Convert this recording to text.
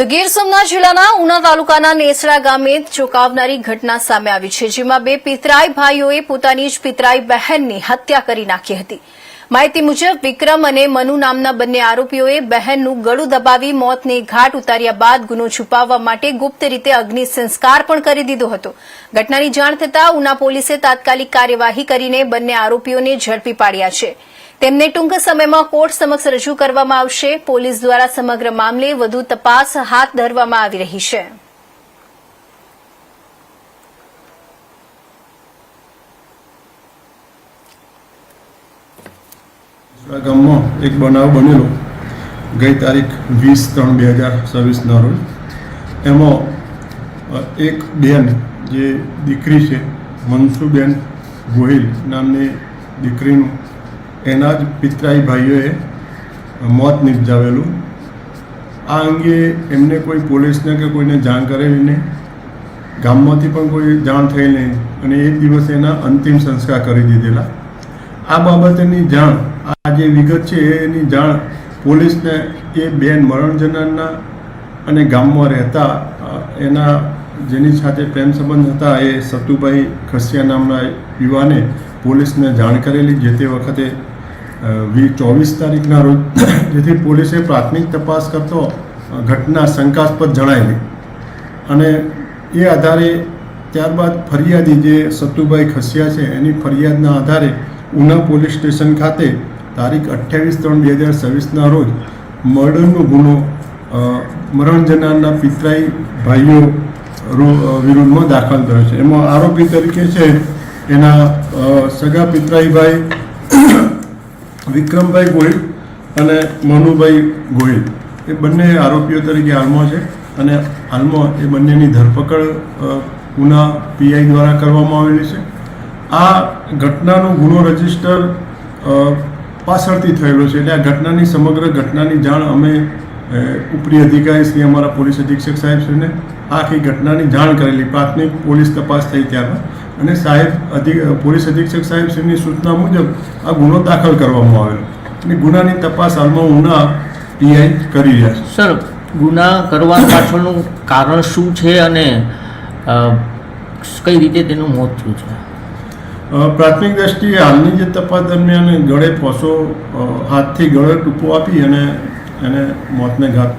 તો ગીર સોમનાથ જિલ્લાના ઉના તાલુકાના નેસડા ગામે ચોંકાવનારી ઘટના સામે આવી છે, જેમાં બે પિતરાઈ ભાઈઓએ પોતાની જ પિતરાઈ બહેનની હત્યા કરી નાખી હતી। માહિતી મુજબ વિક્રમ અને મનુ નામના બંને આરોપીઓએ બહેનનું ગળું દબાવી મોતને ઘાટ ઉતાર્યા બાદ ગુનો છુપાવવા માટે ગુપ્ત રીતે અગ્નિ સંસ્કાર પણ કરી દીધો હતો। ઘટનાની જાણ થતાં ઉના પોલીસે તાત્કાલિક કાર્યવાહી કરીને બંને આરોપીઓને ઝડપી પાડ્યા છે। તેમને ટૂંક સમયમાં કોર્ટ સમક્ષ રજૂ કરવામાં આવશે। પોલીસ દ્વારા સમગ્ર મામલે વધુ તપાસ હાથ ધરવામાં આવી રહી છે। ગામમાં એક બનાવ બનેલો ગઈ તારીખ 20/3/2026ના રોજ। એમાં એક બેન જે દીકરી છે મનસુબેન ગોહિલ નામની દીકરીનું એના જ પિતરાઈ ભાઈઓએ મોત નિપજાવેલું। આ અંગે એમને કોઈ પોલીસને કે કોઈને જાણ કરેલી નહીં, ગામમાંથી પણ કોઈ જાણ થઈ નહીં અને એક દિવસે એના અંતિમ સંસ્કાર કરી દીધેલા। આ બાબતની જાણ આ જે વિગત છે એની જાણ પોલીસને એ બેન મરણ જનારના અને ગામમાં રહેતા એના જેની સાથે પ્રેમ સંબંધ હતા એ સતુભાઈ ખસિયા નામના યુવાને પોલીસને જાણ કરેલી। જે તે વખતે 24 તારીખના રોજ જેથી પોલીસે પ્રાથમિક તપાસ કરતો ઘટના શંકાસ્પદ જણાયેલી અને એ આધારે ત્યારબાદ ફરિયાદી જે સતુભાઈ ખસિયા છે એની ફરિયાદના આધારે ઉના પોલીસ સ્ટેશન ખાતે તારીખ 28/3/2026ના રોજ મર્ડરનો ગુનો મરણ જનારના પિતરાઈ ભાઈઓ વિરુદ્ધમાં દાખલ થયો છે। એમાં આરોપી તરીકે છે એના સગા પિતરાઈ ભાઈ વિક્રમભાઈ ગોહિલ અને મનુભાઈ ગોહિલ એ બંને આરોપીઓ તરીકે હાલમાં છે અને હાલમાં એ બંનેની ધરપકડ ઉના પીઆઈ દ્વારા કરવામાં આવેલી છે। આ ઘટનાનો ગુનો રજીસ્ટર પાછળથી થયેલો છે એટલે આ ઘટનાની સમગ્ર ઘટનાની જાણ અમે ઉપરી અધિકારી શ્રી અમારા પોલીસ અધિક્ષક સાહેબશ્રીને આખી ઘટનાની જાણ કરેલી। પ્રાથમિક પોલીસ તપાસ થઈ ત્યારબાદ અને પોલીસ અધિક્ષક સાહેબશ્રીની સૂચના મુજબ આ ગુનો દાખલ કરવામાં આવેલો અને ગુનાની તપાસ હાલમાં ઉના પીઆઈ કરી રહ્યા છે। સર, ગુના કરવા પાછળનું કારણ શું છે અને કઈ રીતે તેનું મોત થયું છે? પ્રાથમિક દ્રષ્ટિએ હાલની જે તપાસ દરમિયાન ગળે પોસો હાથથી ગળે ટૂંપો આપી અને એને મોતને ઘાટ